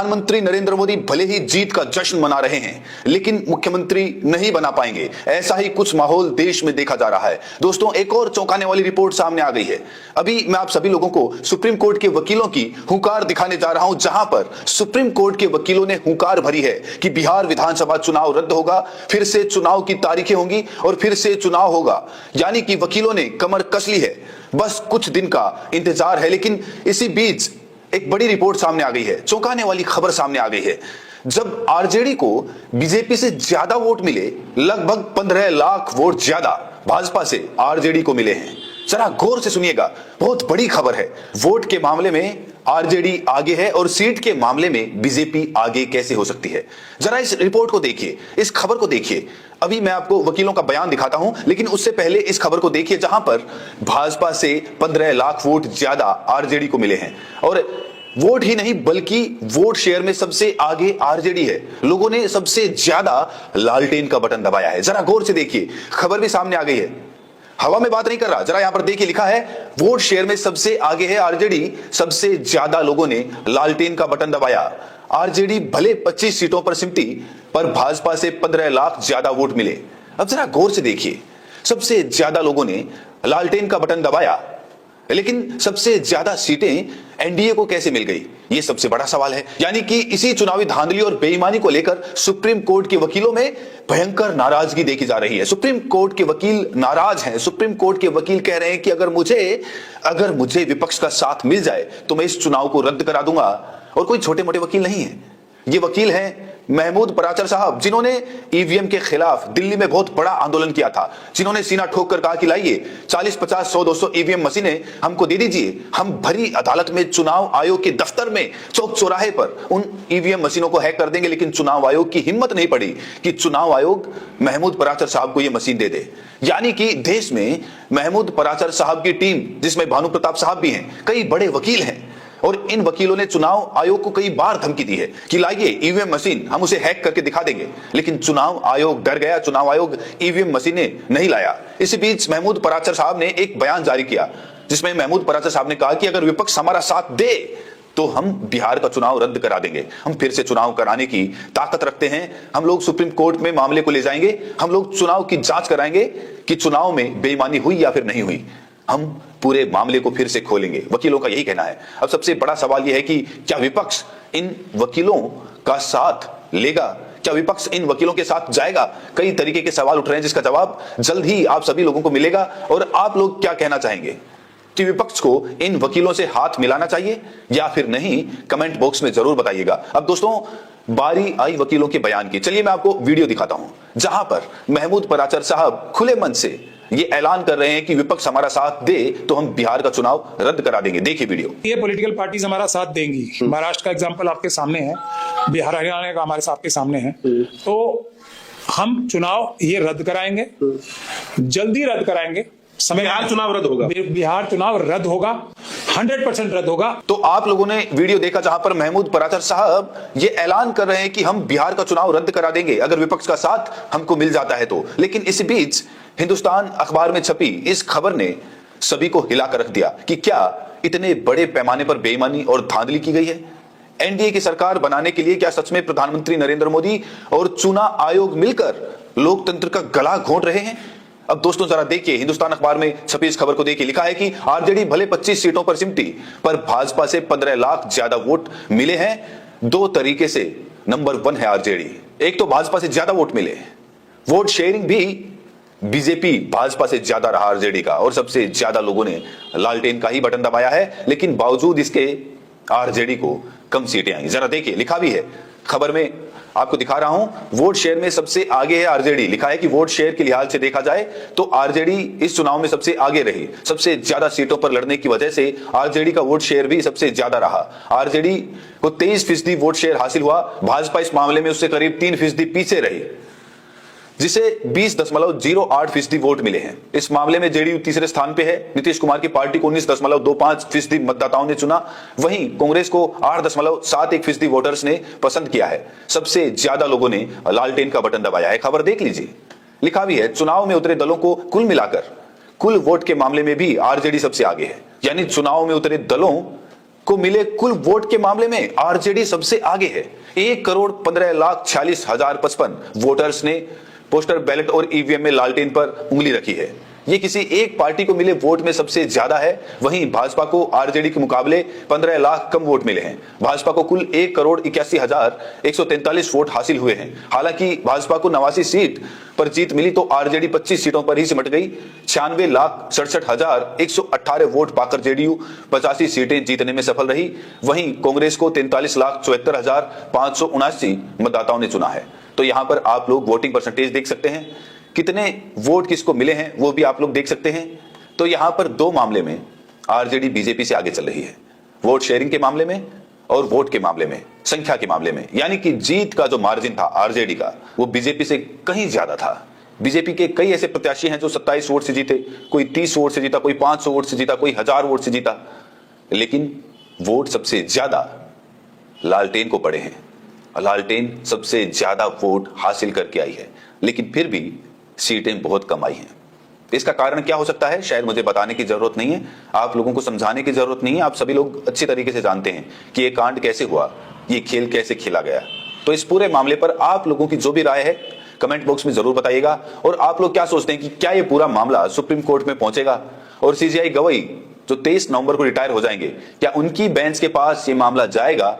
प्रधानमंत्री नरेंद्र मोदी भले ही जीत का जश्न मना रहे हैं, लेकिन मुख्यमंत्री नहीं बना पाएंगे। ऐसा ही कुछ माहौल देश में देखा जा रहा है। दोस्तों, एक और चौंकाने वाली रिपोर्ट सामने आ गई है। अभी मैं आप सभी लोगों को सुप्रीम कोर्ट के वकीलों की हुंकार दिखाने जा रहा हूं, जहां पर सुप्रीम कोर्ट के वकीलों ने हुंकार भरी है कि बिहार विधानसभा चुनाव रद्द होगा, फिर से चुनाव की तारीखें होंगी और फिर से चुनाव होगा। यानी कि वकीलों ने कमर कस ली है, बस कुछ दिन का इंतजार है। लेकिन इसी बीच एक बड़ी रिपोर्ट सामने आ गई है, चौंकाने वाली खबर सामने आ गई है। जब आरजेडी को बीजेपी से ज्यादा वोट मिले, लगभग 15 लाख वोट ज्यादा भाजपा से आरजेडी को मिले हैं। जरा गौर से सुनिएगा, बहुत बड़ी खबर है। वोट के मामले में आरजेडी आगे है और सीट के मामले में बीजेपी आगे कैसे हो सकती है? जरा इस रिपोर्ट को देखिए, इस खबर को देखिए। अभी मैं आपको वकीलों का बयान दिखाता हूं, लेकिन उससे पहले इस खबर को देखिए, जहां पर भाजपा से 15 लाख वोट ज्यादा आरजेडी को मिले हैं। और वोट ही नहीं, बल्कि वोट शेयर में सबसे आगे आरजेडी है। लोगों ने सबसे ज्यादा लालटेन का बटन दबाया है। जरा गौर से देखिए, खबर भी सामने आ गई है, हवा में बात नहीं कर रहा। जरा यहां पर देखिए, लिखा है वोट शेयर में सबसे आगे है आरजेडी, सबसे ज्यादा लोगों ने लालटेन का बटन दबाया। आरजेडी भले 25 सीटों पर सिमटी, पर भाजपा से 15 लाख ज्यादा वोट मिले। अब जरा गौर से देखिए, सबसे ज्यादा लोगों ने लालटेन का बटन दबाया, लेकिन सबसे ज्यादा सीटें एनडीए को कैसे मिल गई? ये सबसे बड़ा सवाल है। यानी कि इसी चुनावी धांधली और बेईमानी को लेकर सुप्रीम कोर्ट के वकीलों में भयंकर नाराजगी देखी जा रही है। सुप्रीम कोर्ट के वकील नाराज हैं। सुप्रीम कोर्ट के वकील कह रहे हैं कि अगर मुझे विपक्ष का साथ मिल जाए तो मैं इस चुनाव को रद्द करा दूंगा। और कोई छोटे मोटे वकील नहीं है, ये वकील हैं महमूद पराचर साहब, जिन्होंने ईवीएम के खिलाफ दिल्ली में बहुत बड़ा आंदोलन किया था, जिन्होंने सीना ठोक कर कहा कि लाइए 40, 50, 100, 200 ईवीएम मशीनें हमको दे दीजिए, हम भरी अदालत में चुनाव आयोग के दफ्तर में चौक चौराहे पर उन ईवीएम मशीनों को हैक कर देंगे। लेकिन चुनाव आयोग की हिम्मत नहीं पड़ी कि चुनाव आयोग महमूद पराचर साहब को यह मशीन दे दे। यानी कि देश में महमूद पराचर साहब की टीम, जिसमें भानु प्रताप साहब भी हैं, कई बड़े वकील हैं, और इन वकीलों ने चुनाव आयोग को कई बार धमकी दी है कि लाइए ईवीएम मशीन, हम उसे हैक करके दिखा देंगे। लेकिन चुनाव आयोग डर गया, चुनाव आयोग ईवीएम मशीनें नहीं लाया। इसी बीच महमूद पराचर साहब ने एक बयान जारी किया, जिसमें महमूद पराचर साहब ने कहा कि अगर विपक्ष हमारा साथ दे तो हम बिहार का चुनाव रद्द करा देंगे, हम फिर से चुनाव कराने की ताकत रखते हैं, हम लोग सुप्रीम कोर्ट में मामले को ले जाएंगे, हम लोग चुनाव की जांच कराएंगे कि चुनाव में बेईमानी हुई या फिर नहीं हुई, हम पूरे मामले को फिर से खोलेंगे। वकीलों का यही कहना है। अब सबसे बड़ा सवाल यह है कि क्या विपक्ष इन वकीलों का साथ लेगा? क्या विपक्ष इन वकीलों के साथ जाएगा? कई तरीके के सवाल उठ रहे हैं, जिसका जवाब जल्द ही आप सभी लोगों को मिलेगा। और आप लोग क्या कहना चाहेंगे कि विपक्ष को इन वकीलों से हाथ मिलाना चाहिए या फिर नहीं? कमेंट बॉक्स में जरूर बताइएगा। अब दोस्तों, बारी आई वकीलों के बयान की। चलिए मैं आपको वीडियो दिखाता हूं, जहां पर महमूद पराचर साहब खुले मन से ये ऐलान कर रहे हैं कि विपक्ष हमारा साथ दे तो हम बिहार का चुनाव रद्द करा देंगे। देखिए वीडियो। ये पॉलिटिकल पार्टीज हमारा साथ देंगी। महाराष्ट्र का एग्जांपल आपके सामने है, बिहार हरियाणा का हमारे साथ के सामने है, तो हम चुनाव ये रद्द कराएंगे, जल्दी रद्द कराएंगे। बिहार चुनाव रद्द होगा, बिहार चुनाव रद्द होगा, 100% रद्द होगा। तो आप लोगों ने वीडियो देखा, जहां पर महमूद पराचर साहब ये ऐलान कर रहे हैं कि हम बिहार का चुनाव रद्द करा देंगे अगर विपक्ष का साथ हमको मिल जाता है तो। लेकिन इस बीच हिंदुस्तान अखबार में छपी इस खबर ने सभी को हिला कर रख दिया कि क्या इतने बड़े पैमाने पर बेईमानी और धांधली की गई है? एनडीए की सरकार बनाने के लिए क्या सच में प्रधानमंत्री नरेंद्र मोदी और चुनाव आयोग मिलकर लोकतंत्र का गला घोंट रहे हैं? अब दोस्तों जरा देखिए, हिंदुस्तान अखबार में छपी इस खबर को देखिए। लिखा है कि आरजेडी भले 25 सीटों पर सिमटी, पर भाजपा से 15 लाख ज्यादा वोट मिले हैं। दो तरीके से नंबर 1 है आरजेडी। एक तो भाजपा से ज्यादा वोट मिले, वोट शेयरिंग भी बीजेपी भाजपा से ज्यादा रहा आरजेडी का, और सबसे ज्यादा लोगों ने लालटेन का ही बटन दबाया है। लेकिन बावजूद इसके आरजेडी को कम सीटें आई। जरा देखिए, लिखा भी है खबर में, आपको दिखा रहा हूं, वोट शेयर में सबसे आगे है आरजेडी। लिखा है कि वोट शेयर के लिहाज से देखा जाए तो आरजेडी इस चुनाव में सबसे आगे रही। सबसे ज्यादा सीटों पर लड़ने की वजह से आरजेडी का वोट शेयर भी सबसे ज्यादा रहा। आरजेडी को 23% वोट शेयर हासिल हुआ। भाजपा इस मामले में उससे करीब 3% पीछे रही, जिसे 20.08% वोट मिले हैं। इस मामले में जेडीयू तीसरे स्थान पे है। नीतीश कुमार की पार्टी को 19.25% मतदाताओं ने चुना, वहीं कांग्रेस को 8.71% वोटर्स ने पसंद किया है। सबसे ज्यादा लोगों ने लालटेन का बटन दबाया है। खबर देख लीजिए, लिखा भी है, चुनाव में उतरे दलों को कुल मिलाकर कुल वोट के मामले में भी आरजेडी सबसे आगे है। यानी चुनाव में उतरे दलों को मिले कुल वोट के मामले में आरजेडी सबसे आगे है। 1,15,46,055 वोटर्स ने पोस्टर बैलेट और ईवीएम में लालटेन पर उंगली रखी है। ये किसी एक पार्टी को मिले वोट में सबसे ज्यादा है। वहीं भाजपा को आरजेडी के मुकाबले 15 लाख कम वोट मिले हैं। भाजपा को कुल 1,81,143 वोट हासिल हुए हैं। हालांकि भाजपा को 89 सीट पर जीत मिली तो आरजेडी 25 सीटों पर ही सिमट गई। 96,67,118 वोट पाकर जेडीयू 85 सीटें जीतने में सफल रही। वहीं कांग्रेस को 43,74,579 मतदाताओं ने चुना है। तो यहां पर आप लोग वोटिंग परसेंटेज देख सकते हैं, कितने वोट किसको मिले हैं वो भी आप लोग देख सकते हैं। तो यहां पर दो मामले में आरजेडी बीजेपी से आगे चल रही है, वोट शेयरिंग के मामले में और वोट के मामले में, संख्या के मामले में। यानी कि जीत का जो मार्जिन था आरजेडी का वो बीजेपी से कहीं ज्यादा था। बीजेपी के कई ऐसे प्रत्याशी हैं जो 27 वोट से जीते, कोई 30 वोट से जीता, कोई 500 वोट से जीता, कोई 1000 वोट से जीता, लेकिन वोट सबसे ज्यादा लालटेन को पड़े हैं। लालटेन सबसे ज्यादा वोट हासिल करके आई है, लेकिन फिर भी सीटें बहुत कम आई हैं। इसका कारण क्या हो सकता है शायद मुझे बताने की जरूरत नहीं है, आप लोगों को समझाने की जरूरत नहीं है। आप सभी लोग अच्छी तरीके से जानते हैं कि ये कांड कैसे हुआ, ये खेल कैसे खेला गया। तो इस पूरे मामले पर आप लोगों की जो भी राय है कमेंट बॉक्स में जरूर बताइएगा। और आप लोग क्या सोचते हैं कि क्या ये पूरा मामला सुप्रीम कोर्ट में पहुंचेगा और सीजीआई गवाही जो 23 नवंबर को रिटायर हो जाएंगे, क्या उनकी बेंच के पास ये मामला जाएगा?